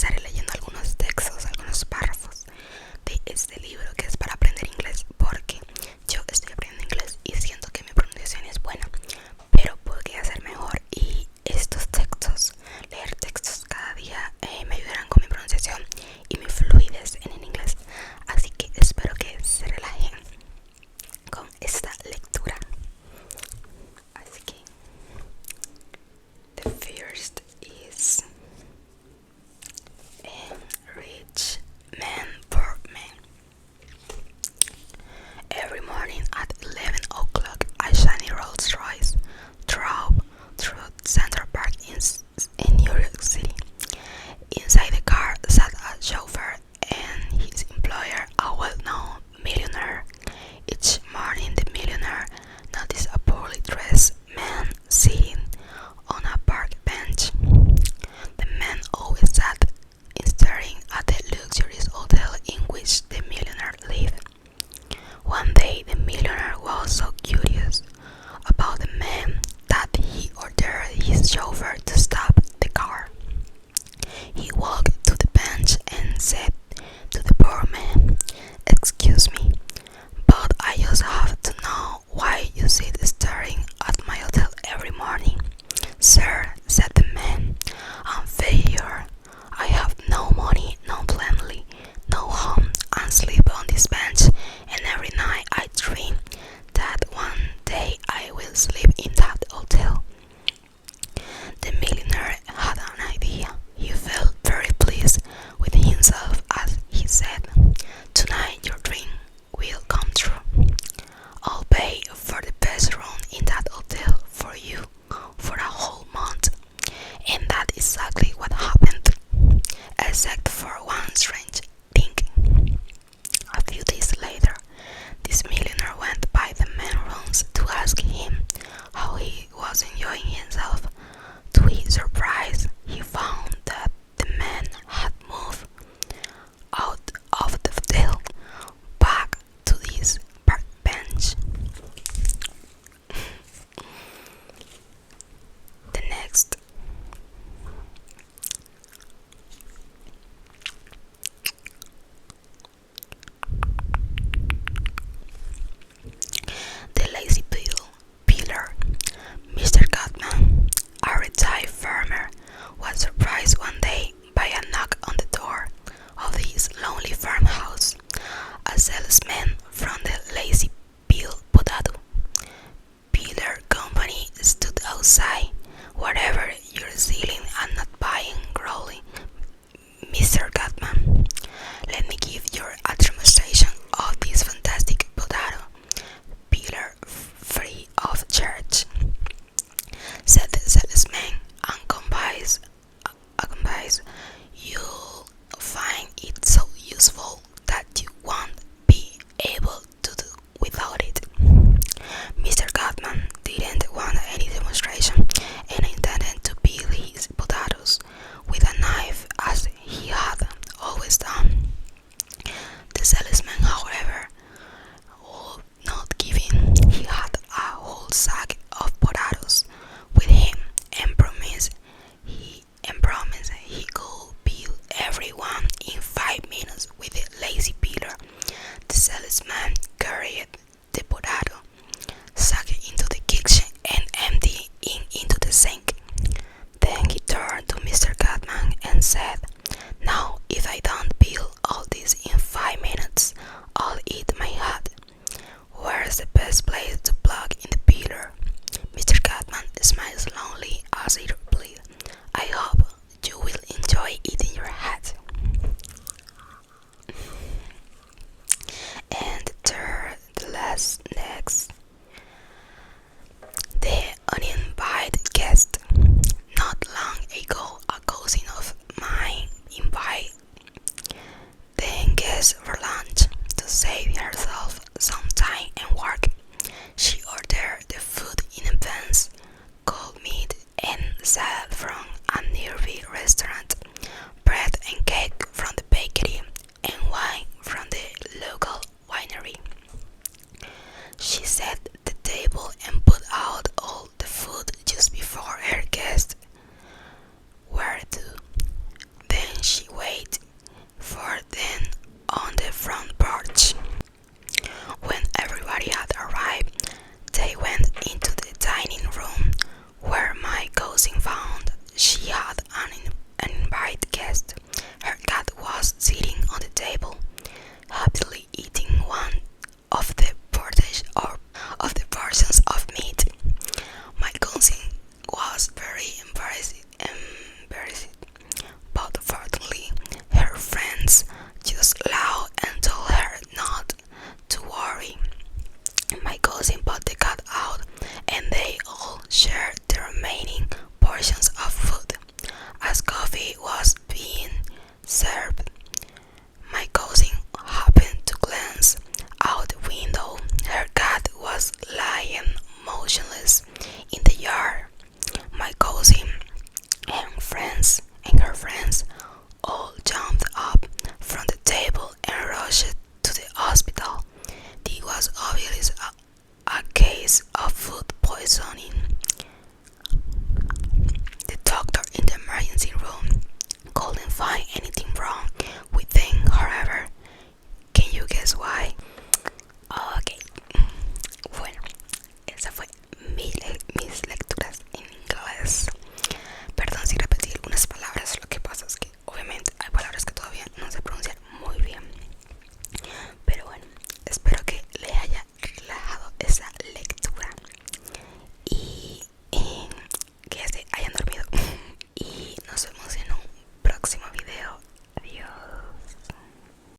estaré leyendo algunos textos, algunos párrafos de este libro que es para aprender inglés, porque yo estoy aprendiendo inglés y siento que mi pronunciación es buena, pero podría ser mejor, y estos textos, leer textos cada día me ayudarán con mi pronunciación y mi fluidez en el inglés. Así que espero que se relajen con esta lectura. Así que the first is rich man, poor man. Every morning at 11 o'clock, a shiny Rolls Royce drove through Central Park in New York City. Inside the car sat a chauffeur and his employer, a well-known millionaire. Each morning, the millionaire noticed a poorly dressed man sitting on a park bench. The man always sat staring at the luxurious hotel in which the millionaire lived. One day, the millionaire was so curious about the man that he ordered his chauffeur to stop the car. He walked to the bench and said to the poor man, "Excuse me, but I just have to know why you sit staring at my hotel every morning." "Sir," said the man, "I'm failure. I have no money, no family, no home, and sleep on this bench, and every night I dream that one day I will sleep in that hotel." The millionaire had an idea. He felt very pleased with himself as he said, "Tonight your dream will come true. I'll pay for the best room in that hotel for you for a whole month." And that's exactly what happened, except for one strange thing. A few days later, this millionaire went by the man's rooms to ask him how he was enjoying himself. To his surprise, he found that the man had moved out of the hotel back to his park bench. The next. The lazy pillar. Mr. Gottman, a retired farmer, was surprised one day by a knock on the door of his lonely farmhouse. A salesman from the Lazy Potato Peeler Company stood outside. "Whatever you're selling, I'm not buying," growling Mr. Gottman. "Let me give you a demonstration of this fantastic potato peeler free of charge," said the salesman, and combines, "you'll find it so useful that you won't be able to do without it." Mr. Gottman didn't want any demonstration and intended to peel his potatoes with a knife as he had always done. The salesman, however, would not give in. He had a whole sack of potatoes with him and promised he could peel every one in 5 minutes with a lazy peeler. The salesman carried the potato sack into the kitchen and emptied it into the sink. Then he turned to Mr. Gottman and said, "Now, if I don't peel all this in 5 minutes, I'll eat my hat. Where's the best place to plug in the peeler?" Mr. Gottman smiled slowly as he replied, "I hope you will enjoy it